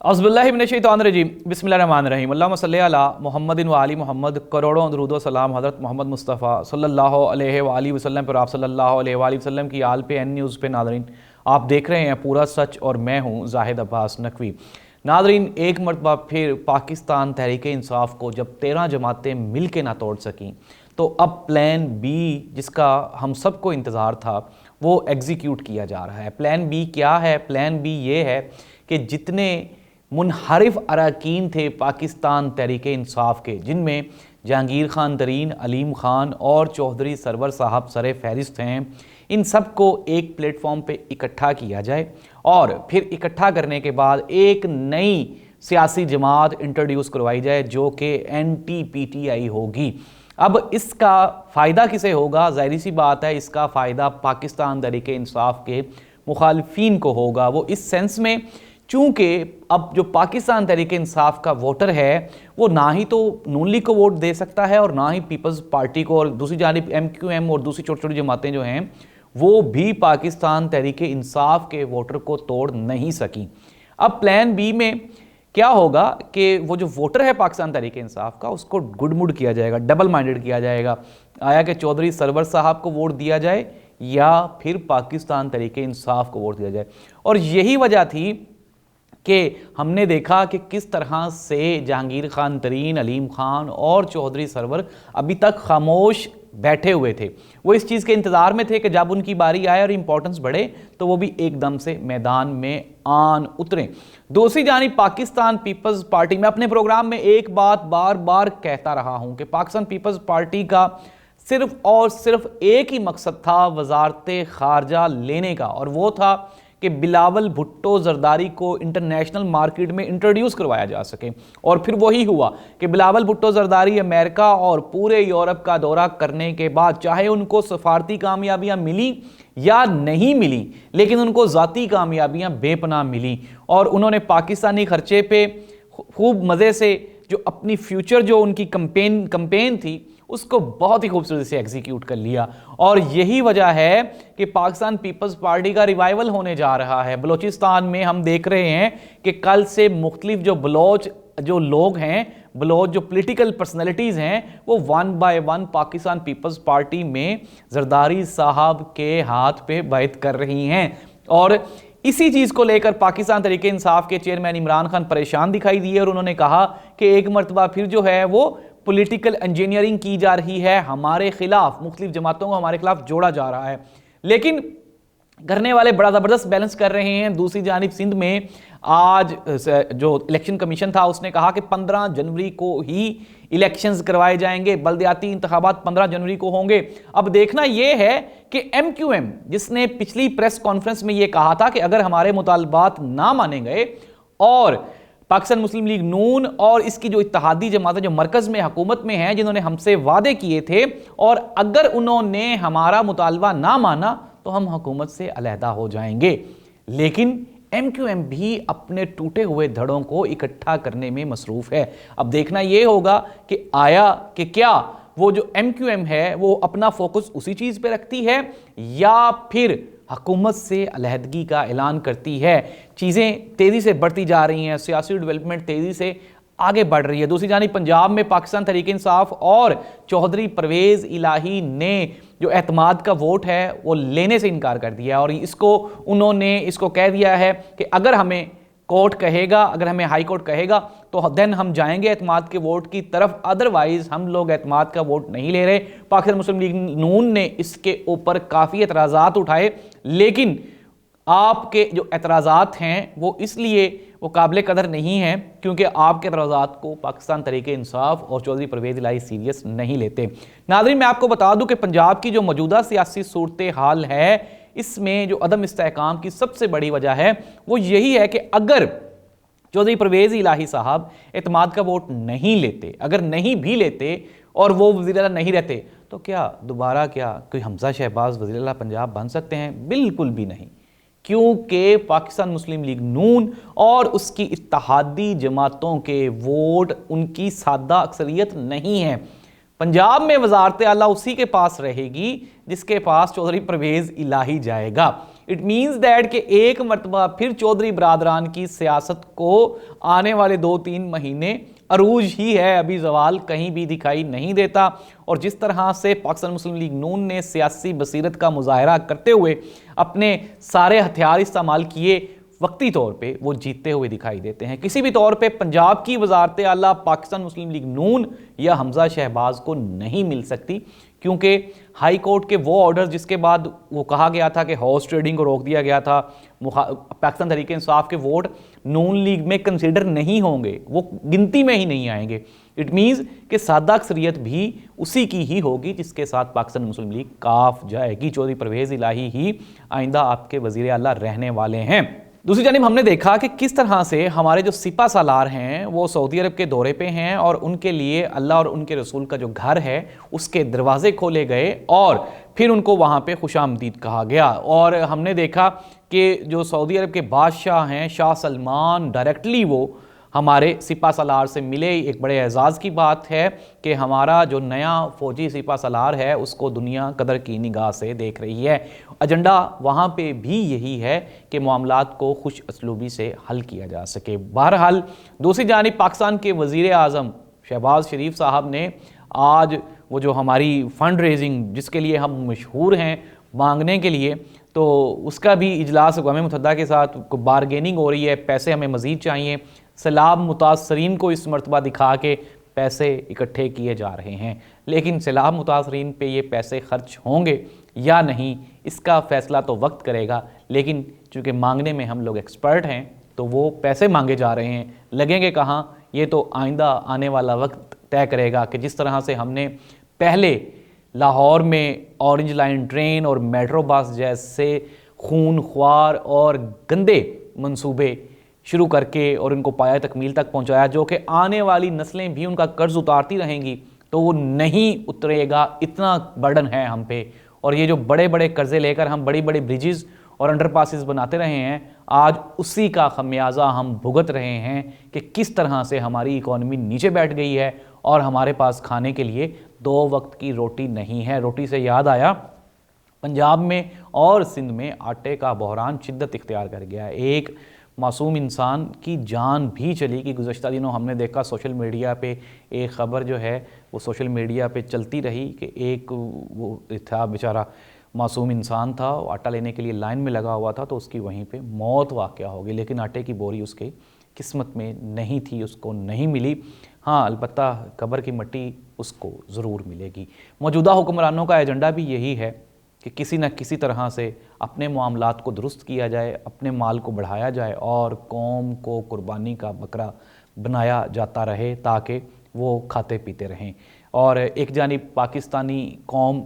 औज़ुबिल्लाहिमिनश्शैतानिर्रजीम बिस्मिल्लाहिर्रहमानिर्रहीम अल्लाहुम्मा सल्लि अला मुहम्मदिन व आलि मुहम्मद। करोड़ों दरूद व सलाम हज़रत मोहम्मद मुस्तफ़ा सल्लल्लाहु अलैहि व आलिहि वसल्लम पर, आप सल्लल्लाहु अलैहि व आलिहि वसल्लम की आल पे एन न्यूज़ पे। नादरीन, आप देख रहे हैं पूरा सच और मैं हूँ जाहिद अब्बास नकवी। नादरीन, एक मरतबा फिर पाकिस्तान तहरीक इंसाफ को जब 13 जमातें मिल के ना तोड़ सकें तो अब प्लान बी, जिसका हम सबको इंतज़ार था, वो एग्जीक्यूट किया जा रहा है। प्लान बी क्या है? प्लान बी ये है कि जितने मुनहरिफ अरकान थे पाकिस्तान तहरीक इंसाफ के, जिनमें जहांगीर खान तरीन, अलीम खान और चौधरी सरवर साहब सरे फहरिस्त हैं, इन सब को एक प्लेटफॉर्म पे इकट्ठा किया जाए और फिर इकट्ठा करने के बाद एक नई सियासी जमात इंट्रोड्यूस करवाई जाए जो कि NTPTI होगी। अब इसका फ़ायदा किसे होगा? ज़ाहिर सी बात है, इसका फ़ायदा पाकिस्तान तहरीक इंसाफ के मुखालफीन को होगा। वो इस सेंस में, चूँकि अब जो पाकिस्तान तहरीक इंसाफ का वोटर है वो ना ही तो नून लीग को वोट दे सकता है और ना ही पीपल्स पार्टी को, और दूसरी जानिब MQM और दूसरी छोटी छोटी जमातें जो हैं वो भी पाकिस्तान तहरीक इंसाफ के वोटर को तोड़ नहीं सकी। अब प्लान बी में क्या होगा कि वो जो वोटर है पाकिस्तान तहरीक इंसाफ का, उसको गुडमुड किया जाएगा, डबल माइंडेड किया जाएगा। आया कि चौधरी सरवर साहब को वोट दिया जाए या फिर पाकिस्तान तहरीक इंसाफ को वोट दिया जाए। और यही वजह थी कि हमने देखा कि किस तरह से जहांगीर खान तरीन, अलीम खान और चौधरी सरवर अभी तक खामोश बैठे हुए थे। वो इस चीज़ के इंतज़ार में थे कि जब उनकी बारी आए और इम्पोर्टेंस बढ़े तो वो भी एकदम से मैदान में आन उतरें। दूसरी जानिब पाकिस्तान पीपल्स पार्टी, मैं अपने प्रोग्राम में एक बात बार बार कहता रहा हूँ कि पाकिस्तान पीपल्स पार्टी का सिर्फ और सिर्फ एक ही मकसद था वजारत खारजा लेने का, और वो था कि बिलावल भुट्टो जरदारी को इंटरनेशनल मार्केट में इंट्रोड्यूस करवाया जा सके। और फिर वही हुआ कि बिलावल भुट्टो जरदारी अमेरिका और पूरे यूरोप का दौरा करने के बाद, चाहे उनको सफारती कामयाबियां मिली या नहीं मिली, लेकिन उनको ज़ाती कामयाबियां बेपनाह मिली और उन्होंने पाकिस्तानी खर्चे पे खूब मज़े से जो अपनी फ्यूचर, जो उनकी कंपेन थी, उसको बहुत ही खूबसूरती से एग्जीक्यूट कर लिया। और यही वजह है कि पाकिस्तान पीपल्स पार्टी का रिवाइवल होने जा रहा है। बलोचिस्तान में हम देख रहे हैं कि कल से मुख्तलिफ जो बलोच जो लोग हैं, बलोच जो पॉलिटिकल पर्सनैलिटीज़ हैं, वो 1 बाय 1 पाकिस्तान पीपल्स पार्टी में जरदारी साहब के हाथ पे बैत कर रही हैं। और इसी चीज़ को लेकर पाकिस्तान तहरीक इंसाफ के चेयरमैन इमरान खान परेशान दिखाई दिए और उन्होंने कहा कि एक मरतबा फिर जो है वो पॉलिटिकल इंजीनियरिंग की जा रही है, हमारे खिलाफ, मुख्तलिफ जमातों को हमारे खिलाफ जोड़ा जा रहा है। लेकिन करने वाले बड़ा ज़बरदस्त बैलेंस कर रहे हैं। दूसरी जानिब सिंध में आज जो इलेक्शन कमीशन था उसने कहा कि 15 जनवरी को ही इलेक्शंस करवाए जाएंगे, बल्दियाती इंतखाबात 15 जनवरी को होंगे। अब देखना यह है कि MQM, जिसने पिछली प्रेस कॉन्फ्रेंस में यह कहा था कि अगर हमारे मुतालबात ना माने गए और पाकिस्तान मुस्लिम लीग नून और इसकी जो इत्तेहादी जमातें जो मरकज़ में हुकूमत में हैं, जिन्होंने हमसे वादे किए थे, और अगर उन्होंने हमारा मुतालबा ना माना तो हम हुकूमत से अलहदा हो जाएंगे। लेकिन MQM भी अपने टूटे हुए धड़ों को इकट्ठा करने में मसरूफ़ है। अब देखना यह होगा कि आया कि क्या वो जो MQM है वो अपना फोकस उसी चीज़ पे रखती है या फिर हुकूमत से अलहदगी का ऐलान करती है। चीज़ें तेज़ी से बढ़ती जा रही हैं, सियासी डेवलपमेंट तेज़ी से आगे बढ़ रही है। दूसरी जानिब पंजाब में पाकिस्तान तहरीक इंसाफ और चौधरी परवेज़ इलाही ने जो एतमाद का वोट है वो लेने से इनकार कर दिया और उन्होंने इसको कह दिया है कि अगर हमें कोर्ट कहेगा, अगर हमें हाई कोर्ट कहेगा तो देन हम जाएंगे एतमाद के वोट की तरफ, अदरवाइज हम लोग एतमाद का वोट नहीं ले रहे। पाकिस्तान मुस्लिम लीग नून ने इसके ऊपर काफ़ी एतराज़ात उठाए, लेकिन आपके जो एतराज़ात हैं वो इसलिए वो काबिल कदर नहीं हैं क्योंकि आपके एतराज़ात को पाकिस्तान तहरीक इंसाफ और चौधरी परवेज़ इलाही सीरियस नहीं लेते। नाज़रीन, मैं आपको बता दूं कि पंजाब की जो मौजूदा सियासी सूरत हाल है, इसमें जो अदम इस्तेहकाम की सबसे बड़ी वजह है वो यही है कि अगर चौधरी परवेज़ इलाही साहब एतमाद का वोट नहीं लेते, अगर नहीं भी लेते और वो वज़ीर आला नहीं रहते, तो क्या दोबारा कोई हमजा शहबाज वज़ीर आला पंजाब बन सकते हैं? बिल्कुल भी नहीं, क्योंकि पाकिस्तान मुस्लिम लीग नून और उसकी इत्तेहादी जमातों के वोट उनकी सादा अक्सरियत नहीं है। पंजाब में वजारत आला उसी के पास रहेगी जिसके पास चौधरी परवेज़ इलाही जाएगा। इट मीन्स दैट कि एक मरतबा फिर चौधरी बरादरान की सियासत को आने वाले 2-3 महीने अरूज ही है, अभी जवाल कहीं भी दिखाई नहीं देता। और जिस तरह से पाकिस्तान मुस्लिम लीग नून ने सियासी बसीरत का मुजाहरा करते हुए अपने सारे हथियार इस्तेमाल किए, वक्ती तौर पे वो जीतते हुए दिखाई देते हैं। किसी भी तौर पे पंजाब की वजारत आला पाकिस्तान मुस्लिम लीग नून या हमजा शहबाज को नहीं मिल सकती, क्योंकि हाई कोर्ट के वो ऑर्डर जिसके बाद वो कहा गया था कि हॉर्स ट्रेडिंग को रोक दिया गया था, पाकिस्तान तहरीक इंसाफ के वोट नून लीग में कंसिडर नहीं होंगे, वो गिनती में ही नहीं आएंगे। इट मीन्स कि सादा अक्सरियत भी उसी की ही होगी जिसके साथ पाकिस्तान मुस्लिम लीग काफ जाएगी। चौधरी परवेज़ इलाही ही आइंदा आपके वज़ीर आला रहने वाले हैं। दूसरी जानिब हमने देखा कि किस तरह से हमारे जो सिपा सालार हैं वो सऊदी अरब के दौरे पे हैं और उनके लिए अल्लाह और उनके रसूल का जो घर है उसके दरवाजे खोले गए और फिर उनको वहाँ पे खुशामदीद कहा गया। और हमने देखा कि जो सऊदी अरब के बादशाह हैं शाह सलमान डायरेक्टली वो हमारे सिपा सालार से मिले। एक बड़े एजाज़ की बात है कि हमारा जो नया फ़ौजी सिपा सालार है उसको दुनिया कदर की निगाह से देख रही है। एजेंडा वहाँ पे भी यही है कि मामलात को खुश असलूबी से हल किया जा सके। बहरहाल दूसरी जानिब पाकिस्तान के वज़ीर आज़म शहबाज शरीफ साहब ने आज वो जो हमारी फ़ंड रेजिंग जिसके लिए हम मशहूर हैं मांगने के लिए, तो उसका भी इजलास अक़वाम मुत्तहिदा के साथ बारगेनिंग हो रही है, पैसे हमें मज़ीद चाहिए। सैलाब मुतासरीन को इस मरतबा दिखा के पैसे इकट्ठे किए जा रहे हैं, लेकिन सैलाब मुतासरीन पे ये पैसे खर्च होंगे या नहीं इसका फ़ैसला तो वक्त करेगा। लेकिन चूँकि मांगने में हम लोग एक्सपर्ट हैं तो वो पैसे मांगे जा रहे हैं, लगेंगे कहाँ ये तो आइंदा आने वाला वक्त तय करेगा। कि जिस तरह से हमने पहले लाहौर में ऑरेंज लाइन ट्रेन और मेट्रो बस जैसे खून ख्वार और गंदे मंसूबे शुरू करके और इनको पाया तकमील तक पहुंचाया, जो कि आने वाली नस्लें भी उनका कर्ज उतारती रहेंगी तो वो नहीं उतरेगा, इतना बर्डन है हम पे। और ये जो बड़े बड़े कर्जे लेकर हम बड़ी बड़ी ब्रिजेस और अंडरपासेस बनाते रहे हैं, आज उसी का खमियाजा हम भुगत रहे हैं कि किस तरह से हमारी इकॉनमी नीचे बैठ गई है और हमारे पास खाने के लिए 2 वक्त की रोटी नहीं है। रोटी से याद आया, पंजाब में और सिंध में आटे का बहरान शिद्दत इख्तियार कर गया है। एक मासूम इंसान की जान भी चली कि गुज़श्ता दिनों हमने देखा सोशल मीडिया पे एक ख़बर जो है वो सोशल मीडिया पे चलती रही कि एक वो था बेचारा मासूम इंसान था, आटा लेने के लिए लाइन में लगा हुआ था तो उसकी वहीं पे मौत वाक़या हो गई, लेकिन आटे की बोरी उसके किस्मत में नहीं थी, उसको नहीं मिली। हाँ, अलबत्ता कब्र की मट्टी उसको ज़रूर मिलेगी। मौजूदा हुक्मरानों का एजेंडा भी यही है कि किसी न किसी तरह से अपने मामलात को दुरुस्त किया जाए, अपने माल को बढ़ाया जाए और कौम को कुर्बानी का बकरा बनाया जाता रहे ताकि वो खाते पीते रहें। और एक जानिब पाकिस्तानी कौम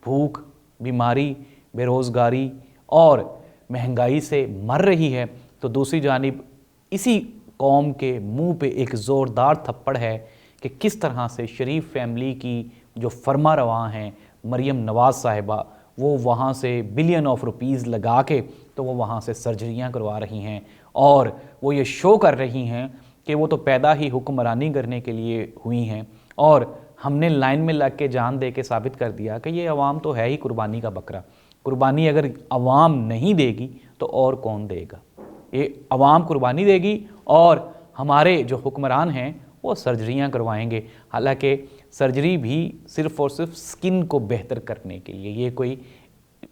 भूख, बीमारी, बेरोज़गारी और महंगाई से मर रही है, तो दूसरी जानिब इसी कौम के मुंह पे एक ज़ोरदार थप्पड़ है कि किस तरह से शरीफ फैमिली की जो फरमा रवां हैं मरियम नवाज़ साहिबा, वो वहाँ से बिलियन ऑफ रुपीज़ लगा के तो वो वहाँ से सर्जरियाँ करवा रही हैं और वो ये शो कर रही हैं कि वो तो पैदा ही हुक्मरानी करने के लिए हुई हैं। और हमने लाइन में लग के जान दे के साबित कर दिया कि ये अवाम तो है ही कुर्बानी का बकरा। कुर्बानी अगर अवाम नहीं देगी तो और कौन देगा? ये अवाम कुर्बानी देगी और हमारे जो हुक्मरान हैं वो सर्जरियाँ करवाएंगे। हालांकि सर्जरी भी सिर्फ़ और सिर्फ स्किन को बेहतर करने के लिए, ये कोई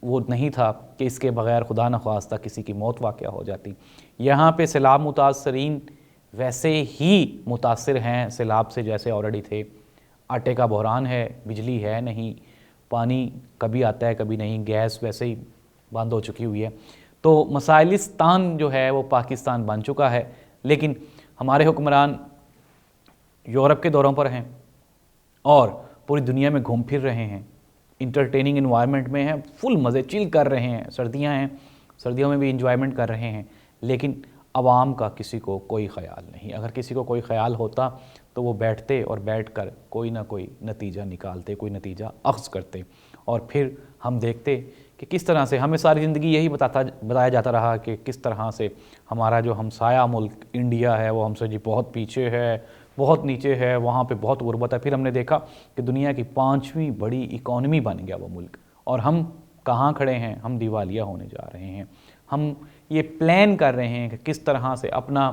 वो नहीं था कि इसके बग़ैर खुदा न ख्वास्ता किसी की मौत वाक़या हो जाती। यहाँ पे सैलाब मुतासरीन वैसे ही मुतासिर हैं सैलाब से जैसे ऑलरेडी थे। आटे का बहरान है, बिजली है नहीं, पानी कभी आता है कभी नहीं, गैस वैसे ही बंद हो चुकी हुई है। तो मसाइलिस्तान जो है वो पाकिस्तान बन चुका है। लेकिन हमारे हुक्मरान यूरोप के दौरों पर हैं और पूरी दुनिया में घूम फिर रहे हैं, इंटरटेनिंग इन्वायरमेंट में हैं, फुल मज़े चिल कर रहे हैं। सर्दियां हैं, सर्दियों में भी इंजॉयमेंट कर रहे हैं, लेकिन आवाम का किसी को कोई ख़याल नहीं। अगर किसी को कोई ख़याल होता तो वो बैठते और बैठकर कोई ना कोई नतीजा निकालते, कोई नतीजा अख्ज़ करते और फिर हम देखते कि किस तरह से हमें सारी ज़िंदगी यही बताया जाता रहा कि किस तरह से हमारा जो हमसाया मुल्क इंडिया है वो हमसे जी बहुत पीछे है, बहुत नीचे है, वहाँ पे बहुत गुर्बत है। फिर हमने देखा कि दुनिया की 5वीं बड़ी इकॉनमी बन गया वो मुल्क और हम कहाँ खड़े हैं, हम दिवालिया होने जा रहे हैं। हम ये प्लान कर रहे हैं कि किस तरह से अपना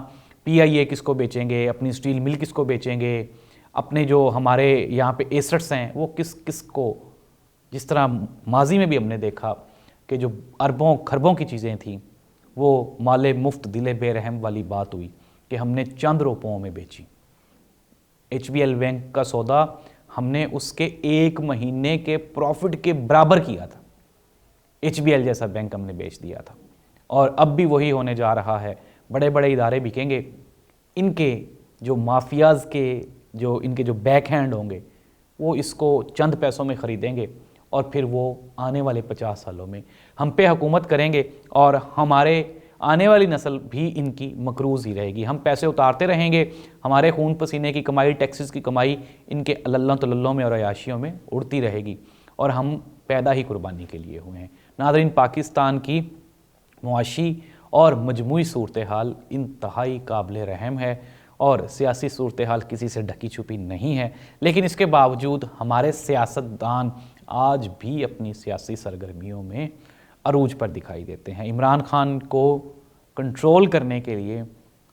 PIA किसको बेचेंगे, अपनी स्टील मिल किसको बेचेंगे, अपने जो हमारे यहाँ पे एसेट्स हैं वो किस किस को, जिस तरह माजी में भी हमने देखा कि जो अरबों खरबों की चीज़ें थीं वो माले मुफ्त दिले बेरहम वाली बात हुई कि हमने चंद रुपयों में बेची। HBL बैंक का सौदा हमने उसके 1 महीने के प्रॉफिट के बराबर किया था। HBL जैसा बैंक हमने बेच दिया था और अब भी वही होने जा रहा है। बड़े बड़े इदारे बिकेंगे, इनके जो माफियाज़ के जो इनके जो बैक हैंड होंगे वो इसको चंद पैसों में ख़रीदेंगे और फिर वो आने वाले 50 सालों में हम पे हुकूमत करेंगे और हमारे आने वाली नस्ल भी इनकी मकरूज़ ही रहेगी। हम पैसे उतारते रहेंगे, हमारे खून पसीने की कमाई, टैक्सेस की कमाई इनके अल्लाह तल्लों में और अयाशियों में उड़ती रहेगी और हम पैदा ही कुर्बानी के लिए हुए हैं। नाज़रीन, पाकिस्तान की मुआशी और मजमूई सूरत हाल इंतहाई काबिल रहम है और सियासी सूरत हाल किसी से ढकी छुपी नहीं है, लेकिन इसके बावजूद हमारे सियासतदान आज भी अपनी सियासी सरगर्मियों में अरूज पर दिखाई देते हैं। इमरान खान को कंट्रोल करने के लिए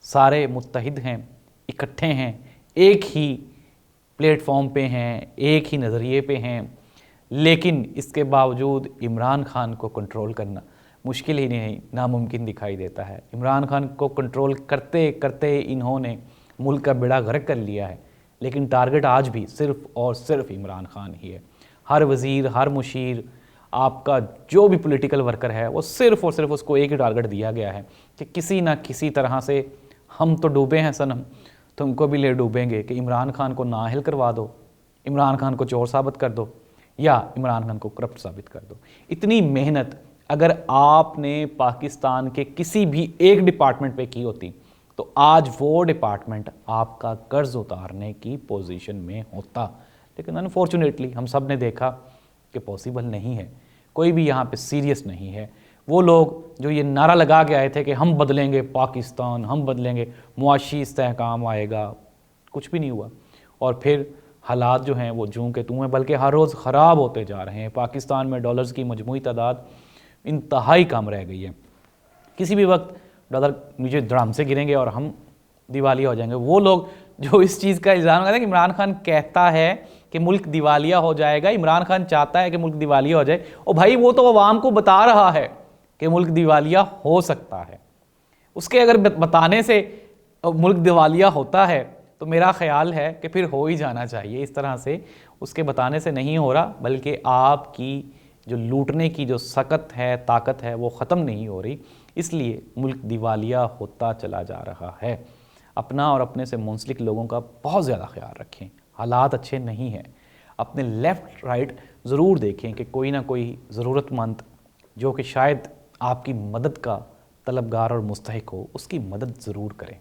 सारे मुत्तहिद हैं, इकट्ठे हैं, एक ही प्लेटफॉर्म पे हैं, एक ही नज़रिए पे हैं, लेकिन इसके बावजूद इमरान खान को कंट्रोल करना मुश्किल ही नहीं, नामुमकिन दिखाई देता है। इमरान खान को कंट्रोल करते करते इन्होंने मुल्क का बेड़ा गर्क कर लिया है, लेकिन टारगेट आज भी सिर्फ़ और सिर्फ इमरान खान ही है। हर वज़ीर, हर मुशीर, आपका जो भी पॉलिटिकल वर्कर है वो सिर्फ़ और सिर्फ उसको एक ही टारगेट दिया गया है कि किसी ना किसी तरह से हम तो डूबे हैं सनम, तुमको भी ले डूबेंगे, कि इमरान खान को नाअहल करवा दो, इमरान खान को चोर साबित कर दो या इमरान खान को करप्ट साबित कर दो। इतनी मेहनत अगर आपने पाकिस्तान के किसी भी एक डिपार्टमेंट पे की होती तो आज वो डिपार्टमेंट आपका कर्ज उतारने की पोजीशन में होता, लेकिन अनफॉर्चुनेटली हम सब ने देखा कि पॉसिबल नहीं है। कोई भी यहाँ पे सीरियस नहीं है। वो लोग जो ये नारा लगा के आए थे कि हम बदलेंगे पाकिस्तान, हम बदलेंगे, मुआशी इस्तेहकाम आएगा, कुछ भी नहीं हुआ और फिर हालात जो हैं वो जूं के तूं हैं, बल्कि हर रोज़ ख़राब होते जा रहे हैं। पाकिस्तान में डॉलर्स की मजमूई तादाद इंतहाई कम रह गई है। किसी भी वक्त डॉलर नीचे धड़ाम से गिरेंगे और हम दिवालिया हो जाएंगे। वो लोग जो इस चीज़ का इल्ज़ाम लगाते हैं कि इमरान खान कहता है कि मुल्क दिवालिया हो जाएगा, इमरान खान चाहता है कि मुल्क दिवालिया हो जाए, और भाई वो तो अवाम को बता रहा है कि मुल्क दिवालिया हो सकता है। उसके अगर बताने से मुल्क दिवालिया होता है तो मेरा ख्याल है कि फिर हो ही जाना चाहिए। इस तरह से उसके बताने से नहीं हो रहा, बल्कि आपकी जो लूटने की जो सकत है, ताकत है, वो ख़त्म नहीं हो रही, इसलिए मुल्क दिवालिया होता चला जा रहा है। अपना और अपने से मुंसलिक लोगों का बहुत ज़्यादा ख्याल रखें। हालात अच्छे नहीं हैं। अपने लेफ़्ट राइट ज़रूर देखें कि कोई ना कोई ज़रूरतमंद जो कि शायद आपकी मदद का तलबगार और मुस्तहिक हो, उसकी मदद ज़रूर करें,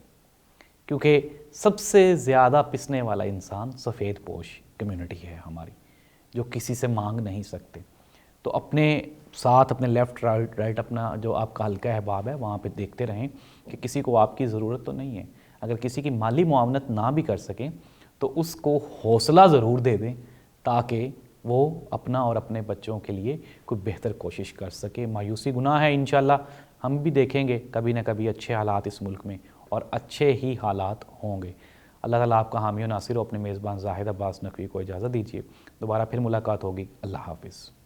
क्योंकि सबसे ज़्यादा पिसने वाला इंसान सफ़ेद पोश कम्युनिटी है हमारी, जो किसी से मांग नहीं सकते। तो अपने साथ, अपने लेफ़्ट राइट अपना जो आपका हल्का अहबाब है वहाँ पे देखते रहें कि किसी को आपकी ज़रूरत तो नहीं है। अगर किसी की माली मुआवनत ना भी कर सकें तो उसको हौसला ज़रूर दे दें, ताकि वो अपना और अपने बच्चों के लिए कोई बेहतर कोशिश कर सके। मायूसी गुनाह है, इंशाल्लाह हम भी देखेंगे कभी ना कभी अच्छे हालात इस मुल्क में, और अच्छे ही हालात होंगे। अल्लाह ताला आपका हामी और नासिर हो। अपने मेज़बान जाहिद अब्बास नकवी को इजाज़त दीजिए। दोबारा फिर मुलाकात होगी। अल्लाह हाफ़िज़।